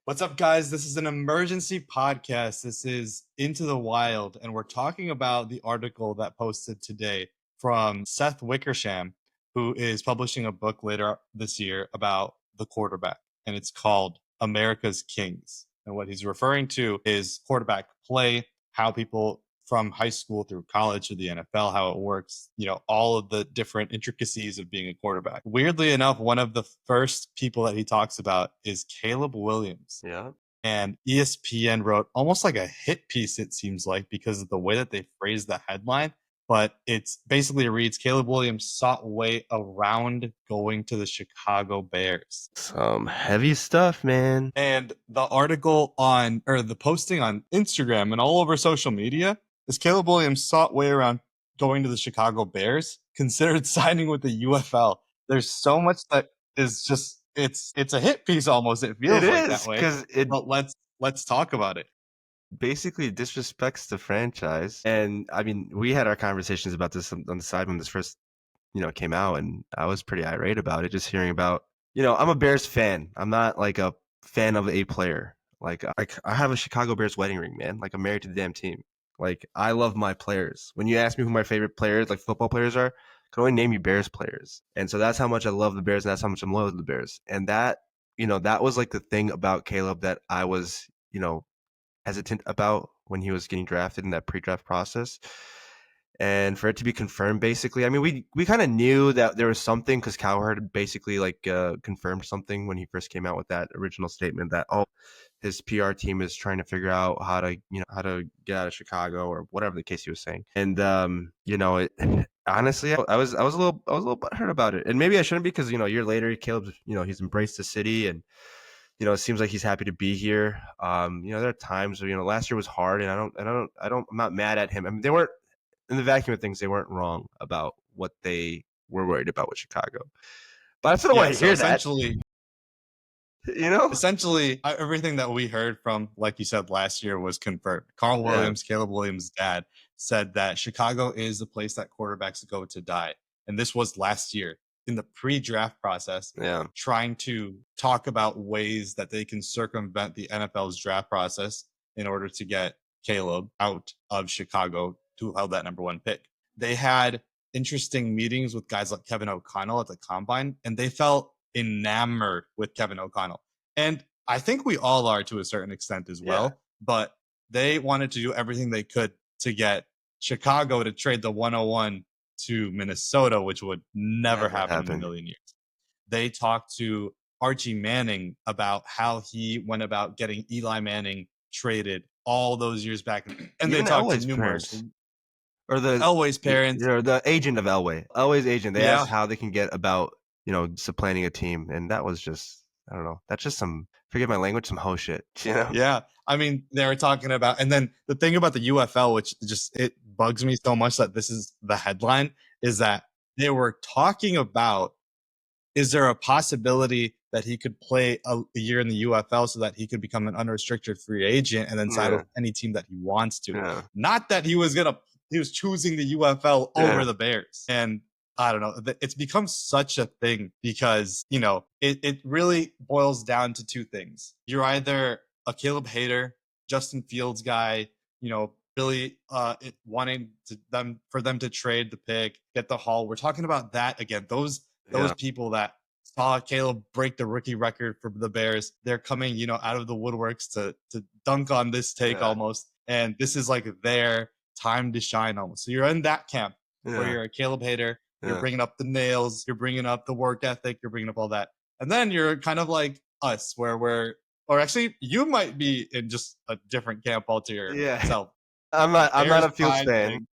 What's up, guys? This is an emergency podcast. This is Into the Wild, and we're talking about the article that posted today from Seth Wickersham, who is publishing a book later this year about the quarterback, and it's called America's Kings. And what he's referring to is quarterback play, how people from high school through college to the NFL, how it works, all of the different intricacies of being a quarterback. Weirdly enough, one of the first people that he talks about is Caleb Williams. Yeah. And ESPN wrote almost like a hit piece, it seems like, because of the way that they phrased the headline. But it's basically reads Caleb Williams sought way around going to the Chicago Bears. Some heavy stuff, man. And the article the posting on Instagram and all over social media is Caleb Williams sought way around going to the Chicago Bears, considered signing with the UFL. There's so much that is just it's a hit piece almost. It feels like that way. Because But let's talk about it. Basically disrespects the franchise. And I mean, we had our conversations about this on the side when this first, came out, and I was pretty irate about it. Just hearing about, I'm a Bears fan. I'm not like a fan of a player. Like I have a Chicago Bears wedding ring, man. Like I'm married to the damn team. Like I love my players. When you ask me who my favorite players, like football players are, I can only name you Bears players. And so that's how much I love the Bears, and that's how much I'm loyal to the Bears. And that, that was like the thing about Caleb that I was, hesitant about when he was getting drafted in that pre-draft process. And for it to be confirmed, basically, I mean, we kind of knew that there was something because Cowherd basically confirmed something when he first came out with that original statement that, his PR team is trying to figure out how to get out of Chicago or whatever the case he was saying. And honestly, I was a little butthurt about it, and maybe I shouldn't be because a year later, Caleb, he's embraced the city, and it seems like he's happy to be here. There are times where last year was hard, and I'm not mad at him. I mean, they weren't in the vacuum of things. They weren't wrong about what they were worried about with Chicago, but I still don't want to hear that. Essentially, everything that we heard from, like you said, last year was confirmed. Carl Williams, Caleb Williams' dad, said that Chicago is the place that quarterbacks go to die. And this was last year in the pre-draft process, trying to talk about ways that they can circumvent the NFL's draft process in order to get Caleb out of Chicago to hold that number one pick. They had interesting meetings with guys like Kevin O'Connell at the Combine, and they felt enamored with Kevin O'Connell. And I think we all are to a certain extent as well, but they wanted to do everything they could to get Chicago to trade the 101 to Minnesota, which would never happen in a million years. They talked to Archie Manning about how he went about getting Eli Manning traded all those years back. And they talked to numerous or the Elway's parents, or the agent of Elway's agent. They asked how they can get about supplanting a team, and that was just, I don't know. That's just some, forgive my language, some hoe shit. Yeah. I mean, they were talking about, and then the thing about the UFL, which just, it bugs me so much that this is the headline, is that they were talking about, is there a possibility that he could play a year in the UFL so that he could become an unrestricted free agent and then sign with any team that he wants to? Yeah. Not that he was choosing the UFL over the Bears. And I don't know. It's become such a thing because, it really boils down to two things. You're either a Caleb hater, Justin Fields guy, really wanting for them to trade the pick, get the haul. We're talking about that again. Those people that saw Caleb break the rookie record for the Bears, they're coming, out of the woodworks to dunk on this take almost. And this is like their time to shine almost. So you're in that camp where you're a Caleb hater. You're bringing up the nails. You're bringing up the work ethic. You're bringing up all that. And then you're kind of like us or actually you might be in just a different camp altogether. Yeah. I'm not a Fields fan.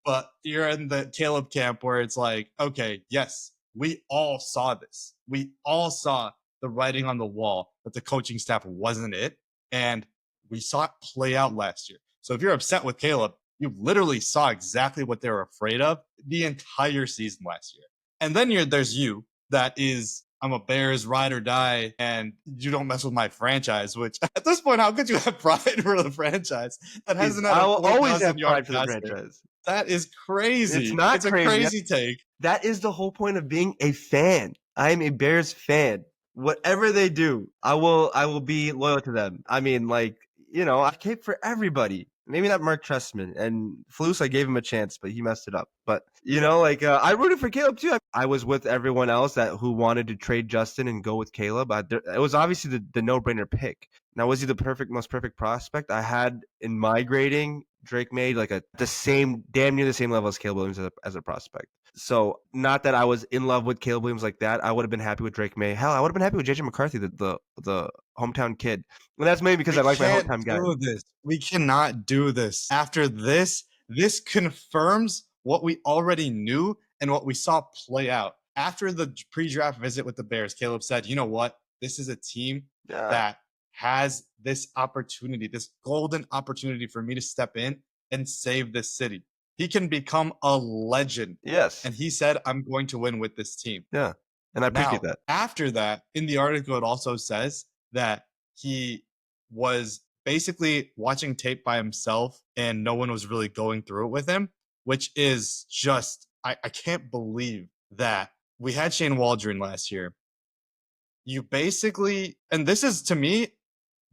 But you're in the Caleb camp where it's like, okay, yes, we all saw this. We all saw the writing on the wall that the coaching staff wasn't it. And we saw it play out last year. So if you're upset with Caleb, you literally saw exactly what they were afraid of the entire season last year. And then there's you that is, I'm a Bears ride or die, and you don't mess with my franchise, which at this point, how could you have pride for the franchise that hasn't had I'll always have pride for the franchise. That is crazy. It's not crazy. It's a crazy take. That is the whole point of being a fan. I'm a Bears fan. whatever they do, I will be loyal to them. I mean, like, I cape for everybody. Maybe not Mark Trestman and Flus. I gave him a chance, but he messed it up. But like I rooted for Caleb too. I was with everyone else who wanted to trade Justin and go with Caleb. It was obviously the no brainer pick. Now, was he the most perfect prospect? I had in my grading Drake made like damn near the same level as Caleb Williams as a prospect. So not that I was in love with Caleb Williams like that. I would have been happy with Drake May. Hell, I would have been happy with JJ McCarthy, the hometown kid. And that's maybe because We I like my can't hometown guy. do this. We cannot do this. After this confirms what we already knew and what we saw play out. After the pre-draft visit with the Bears, Caleb said, "You know what? This is a team that has this opportunity, this golden opportunity for me to step in and save this city. He can become a legend." Yes. And he said, "I'm going to win with this team." Yeah. And I appreciate Now, that. after that, in the article, it also says that he was basically watching tape by himself and no one was really going through it with him, which is just, I can't believe that we had Shane Waldron last year. You basically, and this is to me,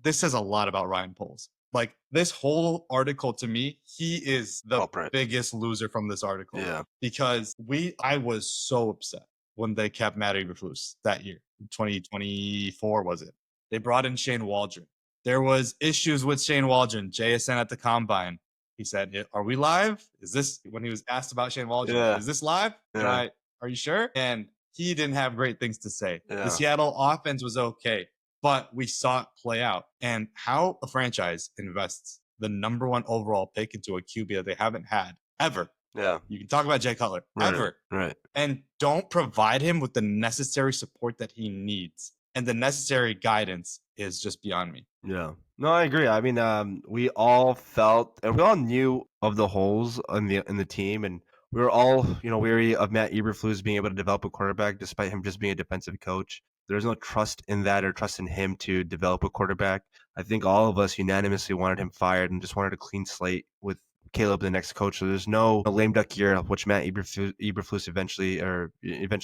this says a lot about Ryan Poles. Like this whole article to me, he is the biggest loser from this article. Yeah. Because I was so upset when they kept Matt Eberflus that year. 2024 was it? They brought in Shane Waldron. There was issues with Shane Waldron. JSN at the combine. He said, "Are we live? Is this," when he was asked about Shane Waldron, "Is this live? Are you sure?" And he didn't have great things to say. The Seattle offense was okay, but we saw it play out. And how a franchise invests the number 1 overall pick into a QB that they haven't had ever. Yeah. You can talk about Jay Cutler, ever. Right. And don't provide him with the necessary support that he needs. And the necessary guidance is just beyond me. Yeah. No, I agree. I mean, we all felt and we all knew of the holes in the team, and we were all, weary of Matt Eberflus being able to develop a quarterback despite him just being a defensive coach. There's no trust in that or trust in him to develop a quarterback. I think all of us unanimously wanted him fired and just wanted a clean slate with Caleb, the next coach. So there's no lame duck year, which Matt Eberflus eventually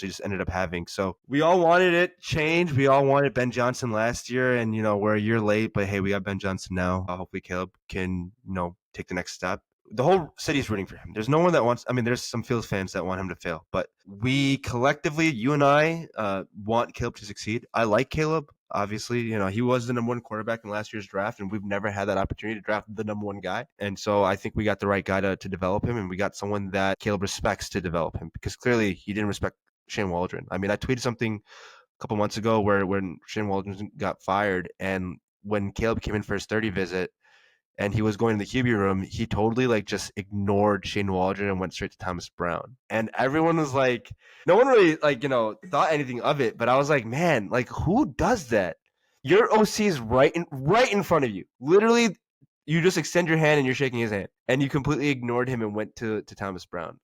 just ended up having. So we all wanted it changed. We all wanted Ben Johnson last year, and we're a year late, but hey, we got Ben Johnson now. Hopefully Caleb can take the next step. The whole city's rooting for him. There's no one that wants. I mean, there's some Phil's fans that want him to fail, but we collectively, you and I, want Caleb to succeed. I like Caleb. Obviously, he was the number 1 quarterback in last year's draft, and we've never had that opportunity to draft the number 1 guy. And so I think we got the right guy to develop him, and we got someone that Caleb respects to develop him, because clearly he didn't respect Shane Waldron. I mean, I tweeted something a couple months ago when Shane Waldron got fired, and when Caleb came in for his 30 visit, and he was going to the QB room, he totally just ignored Shane Waldron and went straight to Thomas Brown. And everyone was like, no one really thought anything of it. But I was like, man, who does that? Your OC is right in front of you. Literally, you just extend your hand and you're shaking his hand. And you completely ignored him and went to Thomas Brown.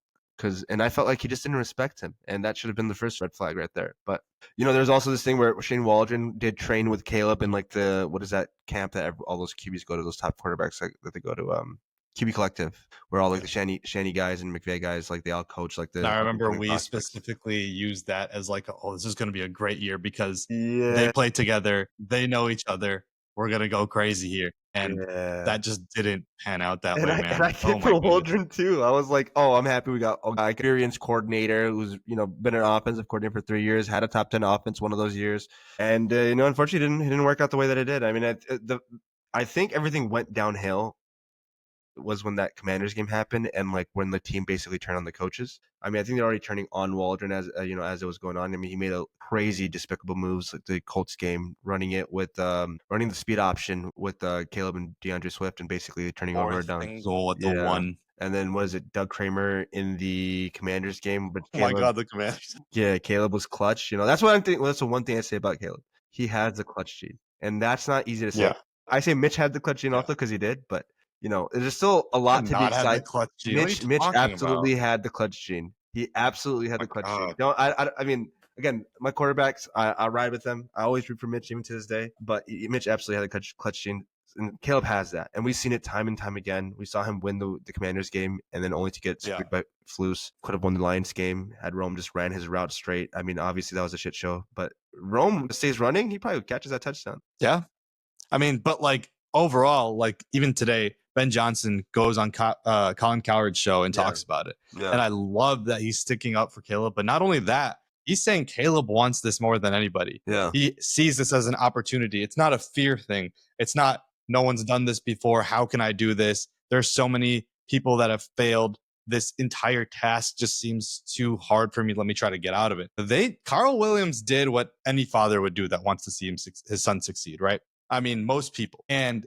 And I felt like he just didn't respect him. And that should have been the first red flag right there. But, there's also this thing where Shane Waldron did train with Caleb in what is that camp that all those QBs go to, those top quarterbacks that they go to, QB Collective, where all the Shanny guys and McVay guys, they all coach I remember we specifically used that as this is going to be a great year because they play together. They know each other. We're going to go crazy here. And that just didn't pan out that way, man. And I get for Waldron too. I was like, oh, I'm happy we got an experienced coordinator who's, been an offensive coordinator for 3 years, had a top 10 offense one of those years. And, unfortunately it didn't work out the way that it did. I mean, I think everything went downhill was when that Commanders game happened, and when the team basically turned on the coaches. I mean, I think they're already turning on Waldron as as it was going on. I mean, he made a crazy despicable moves like the Colts game, running it with running the speed option with Caleb and DeAndre Swift, and basically turning over down goal at the 1. And then was it Doug Kramer in the Commanders game? But Caleb, oh my God, the Commanders! Yeah, Caleb was clutch. That's what I'm thinking. That's the one thing I say about Caleb. He has the clutch gene, and that's not easy to say. Yeah. I say Mitch had the clutch gene also because he did, but there's still a lot to be excited. Mitch absolutely had the clutch gene. He absolutely had the clutch gene. I mean, again, my quarterbacks, I ride with them. I always root for Mitch even to this day. But Mitch absolutely had a clutch gene. And Caleb has that. And we've seen it time and time again. We saw him win the Commanders game and then only to get Yeah. screwed by Flus. Could have won the Lions game had Rome just ran his route straight. I mean, obviously that was a shit show. But Rome stays running, he probably catches that touchdown. Yeah. I mean, but like overall, like even today, Ben Johnson goes on Colin Cowherd's show and talks about it. Yeah. And I love that he's sticking up for Caleb. But not only that, he's saying Caleb wants this more than anybody. Yeah. He sees this as an opportunity. It's not a fear thing. It's not, no one's done this before. How can I do this? There's so many people that have failed. This entire task just seems too hard for me. Let me try to get out of it. Carl Williams did what any father would do that wants to see his son succeed, right? I mean, most people. And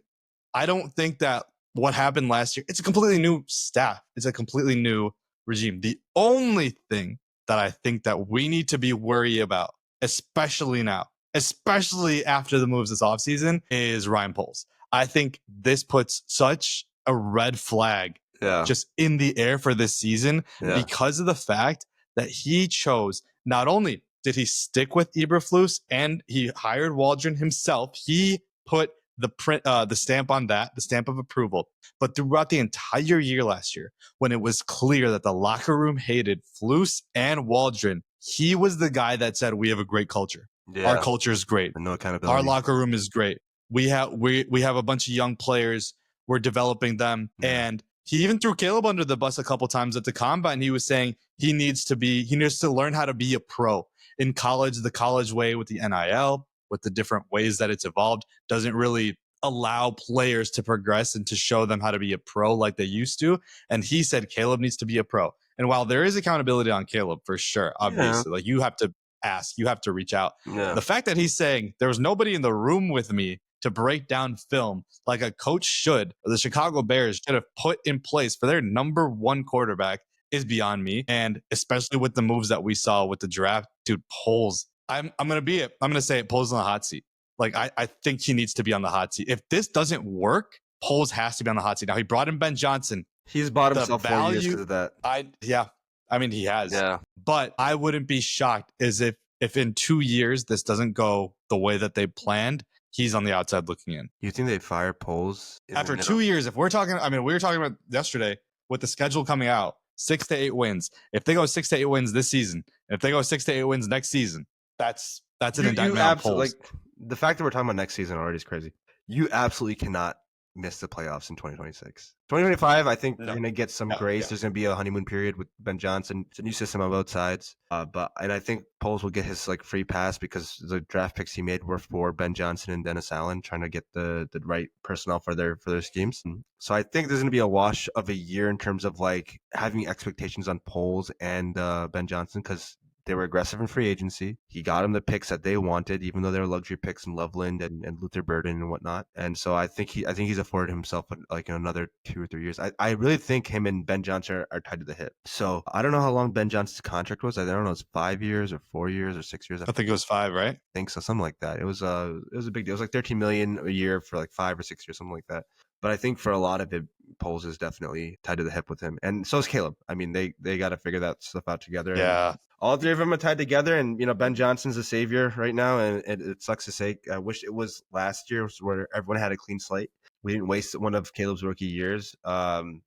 I don't think that what happened last year, it's a completely new staff. It's a completely new regime. The only thing that I think that we need to be worried about, especially now, especially after the moves this offseason, is Ryan Poles. I think this puts such a red flag just in the air for this season because of the fact that he chose, not only did he stick with Eberflus and he hired Waldron himself, he put the stamp on that, the stamp of approval. But throughout the entire year last year, when it was clear that the locker room hated Flus and Waldron, he was the guy that said, we have a great culture. Our culture is great. No accountability. Our locker room is great. We have a bunch of young players. We're developing them. And he even threw Caleb under the bus a couple times at the combine. He was saying he needs to learn how to be a pro in college. The college way with the NIL, with the different ways that it's evolved, doesn't really allow players to progress and to show them how to be a pro like they used to. And he said Caleb needs to be a pro. And while there is accountability on Caleb for sure, obviously, like you have to ask, you have to reach out. The fact that he's saying there was nobody in the room with me to break down film like a coach should, or the Chicago Bears should have put in place for their number one quarterback is beyond me. And especially with the moves that we saw with the draft, dude, Poles. I'm gonna say it, Poles on the hot seat. Like I think he needs to be on the hot seat. If this doesn't work, Poles has to be on the hot seat. Now he brought in Ben Johnson. He's bought himself 4 years because of that. I mean he has. Yeah. But I wouldn't be shocked as if in 2 years this doesn't go the way that they planned, he's on the outside looking in. You think they'd fire Poles after 2 years? If we're talking, I mean, we were talking about yesterday with the schedule coming out, 6 to 8 wins. If they go 6 to 8 wins this season, and if they go 6 to 8 wins next season, that's an indictment on Poles. Like the fact that we're talking about next season already is crazy. You absolutely cannot miss the playoffs in 2026. 2025, I think they're going to get some grace. There's going to be a honeymoon period with Ben Johnson. It's a new system on both sides. And I think Poles will get his like free pass because the draft picks he made were for Ben Johnson and Dennis Allen, trying to get the right personnel for their schemes. So I think there's going to be a wash of a year in terms of like having expectations on Poles and Ben Johnson, because they were aggressive in free agency. He got them the picks that they wanted, even though they were luxury picks in Loveland and Luther Burden and whatnot. And so I think he's afforded himself like another 2 or 3 years. I really think him and Ben Johnson are tied to the hip. So I don't know how long Ben Johnson's contract was. I don't know, it's 5 years or 4 years or 6 years. I think it was 5, right? I think so, something like that. It was a big deal. It was like $13 million a year for like 5 or 6 years, something like that. But I think for a lot of it, Poles is definitely tied to the hip with him. And so is Caleb. I mean, they got to figure that stuff out together. Yeah. And all three of them are tied together. And, Ben Johnson's a savior right now. And it sucks to say. I wish it was last year where everyone had a clean slate. We didn't waste one of Caleb's rookie years. I mean,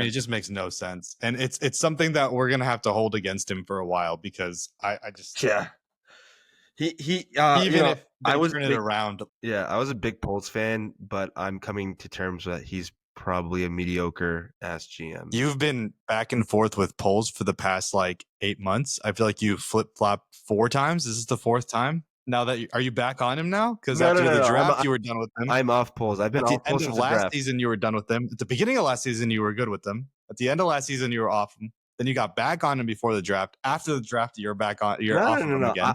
it just makes no sense. And it's something that we're going to have to hold against him for a while because I just... Yeah. He even if I was turn it around. Yeah, I was a big Poles fan, but I'm coming to terms that he's probably a mediocre ass GM. You've been back and forth with Poles for the past like 8 months. I feel like you flip-flopped 4 times. This is the 4th time. Now that are you back on him now? Because after the draft, you were done with him. I'm off Poles. I've been off Poles since the draft. Last season, you were done with him. At the beginning of last season, you were good with them. At the end of last season, you were off him. Then you got back on him before the draft. After the draft, you're back on. You're off him again.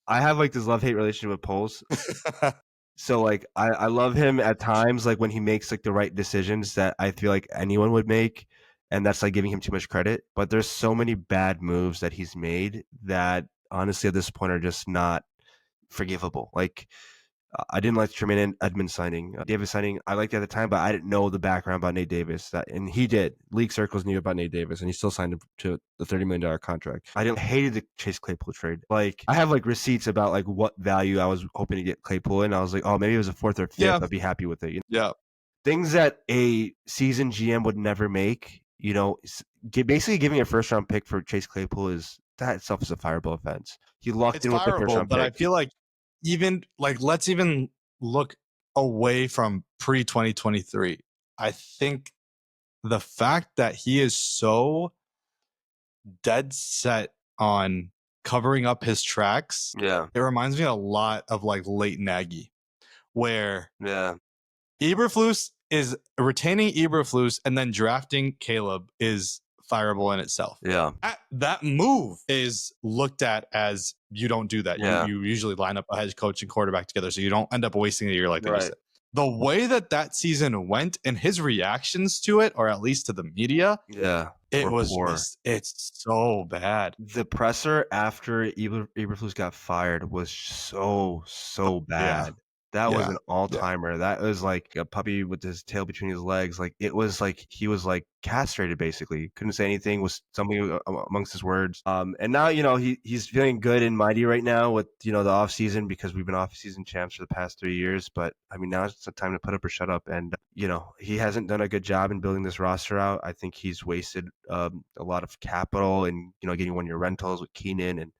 I have like this love-hate relationship with Poles. So like I love him at times, like when he makes like the right decisions that I feel like anyone would make, and that's like giving him too much credit. But there's so many bad moves that he's made that honestly at this point are just not forgivable. Like I didn't like the Tremaine Edmonds signing. Davis signing, I liked it at the time, but I didn't know the background about Nate Davis. And he did. League circles knew about Nate Davis, and he still signed him to the $30 million contract. Hated the Chase Claypool trade. Like, I have like receipts about like what value I was hoping to get Claypool in. I was like, oh, maybe it was a fourth or fifth. Yeah. I'd be happy with it. Yeah. Things that a seasoned GM would never make. Basically giving a first round pick for Chase Claypool that itself is a fireable offense. He locked It's in with the first fireable, round but pick. I feel like let's even look away from pre 2023. I think the fact that he is so dead set on covering up his tracks, Yeah, it reminds me a lot of like late Nagy, where yeah, Eberflus is retaining Eberflus and then drafting Caleb is fireable in itself. yeah. That move is looked at as you don't do that. Yeah. You usually line up a head coach and quarterback together, so you don't end up wasting a year like Right. you said. The way that season went and his reactions to it, or at least to the media, Yeah, it were was poor. it's so bad. The presser after Eberflus got fired was so bad. That was Yeah. an all-timer. That was like a puppy with his tail between his legs. Like, it was like he was like castrated, basically. Couldn't say anything, was something amongst his words. And now, he's feeling good and mighty right now with, the offseason, because we've been off-season champs for the past 3 years. But I mean, now it's the time to put up or shut up. And, he hasn't done a good job in building this roster out. I think he's wasted a lot of capital and, getting one-year rentals with Keenan, and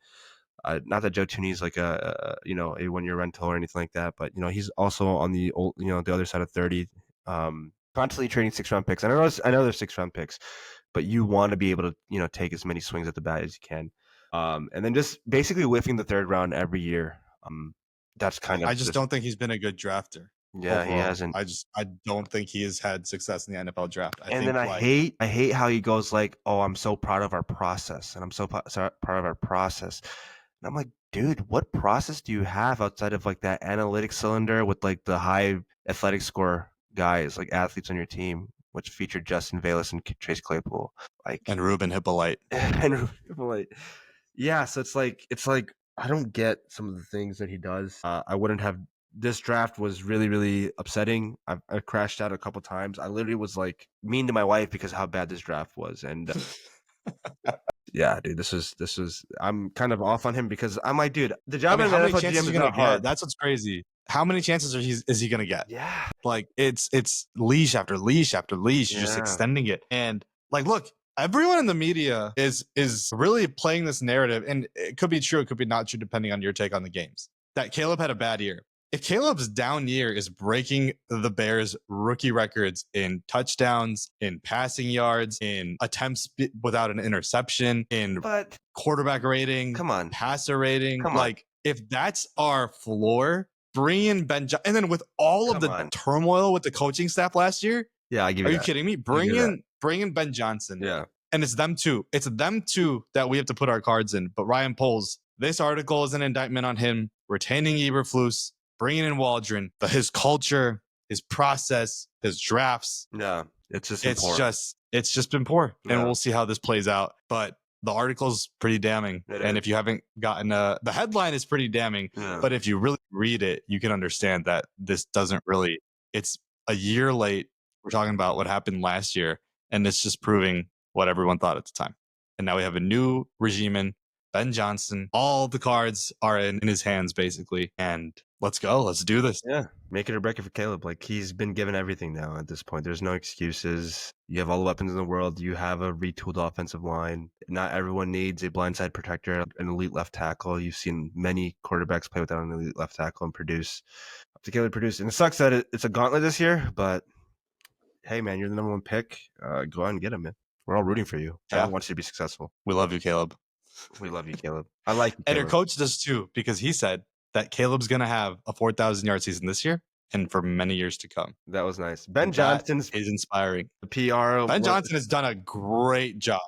not that Joe Tooney's like a 1-year rental or anything like that, but he's also on the old, the other side of 30, constantly trading 6-round picks. And I know there's 6-round picks, but you want to be able to take as many swings at the bat as you can, and then just basically whiffing the 3rd round every year. That's kind of. I just don't think he's been a good drafter. Yeah, overall. he hasn't. I don't think he has had success in the NFL draft. I hate how he goes like, "Oh, I'm so proud of our process, and I'm so proud of our process." And I'm like, dude, what process do you have outside of like that analytics cylinder with like the high athletic score guys, like athletes on your team, which featured Justin Velas and Chase Claypool, and Ruben Hippolyte. Yeah, so it's like I don't get some of the things that he does. I wouldn't have. This draft was really, really upsetting. I crashed out a couple times. I literally was like mean to my wife because of how bad this draft was, and yeah, dude, this was. I'm kind of off on him because I'm like, dude, the job of an NFL GM is not hard. That's what's crazy. How many chances is he gonna get? Yeah, like it's leash after leash after leash, just extending it. And like, look, everyone in the media is really playing this narrative, and it could be true, it could be not true, depending on your take on the games, that Caleb had a bad year. If Caleb's down year is breaking the Bears' rookie records in touchdowns, in passing yards, in attempts without an interception, in quarterback rating, passer rating, like if that's our floor, bring in Ben Johnson. And then with all of the turmoil with the coaching staff last year, are you kidding me? Bring in Ben Johnson. Yeah. And it's them two. It's them two that we have to put our cards in. But Ryan Poles, this article is an indictment on him retaining Eberflus, bringing in Waldron, his culture, his process, his drafts. Yeah, it's just been poor, yeah. And we'll see how this plays out. But the article's pretty damning, and if you haven't gotten the headline is pretty damning. Yeah. But if you really read it, you can understand that this doesn't really. It's a year late. We're talking about what happened last year, and it's just proving what everyone thought at the time. And now we have a new regime in Ben Johnson. All the cards are in his hands, basically. And let's go. Let's do this. Yeah. Make it or break it for Caleb. Like, he's been given everything now at this point. There's no excuses. You have all the weapons in the world. You have a retooled offensive line. Not everyone needs a blindside protector, an elite left tackle. You've seen many quarterbacks play without an elite left tackle and produce. Up to Caleb produce. And it sucks that it's a gauntlet this year, but hey, man, you're the number 1 pick. Go out and get him, man. We're all rooting for you. Yeah. I want you to be successful. We love you, Caleb. We love you, Caleb. I like you, Caleb. And your coach does too, because he said that Caleb's going to have a 4,000-yard season this year and for many years to come. That was nice. Ben Johnson is inspiring. The PR. Ben Johnson has done a great job.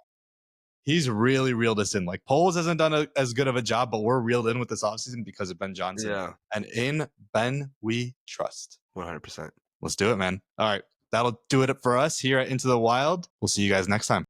He's really reeled us in. Like, Poles hasn't done as good of a job, but we're reeled in with this offseason because of Ben Johnson. Yeah. And in Ben, we trust. 100%. Let's do it, man. All right. That'll do it for us here at Into the Wild. We'll see you guys next time.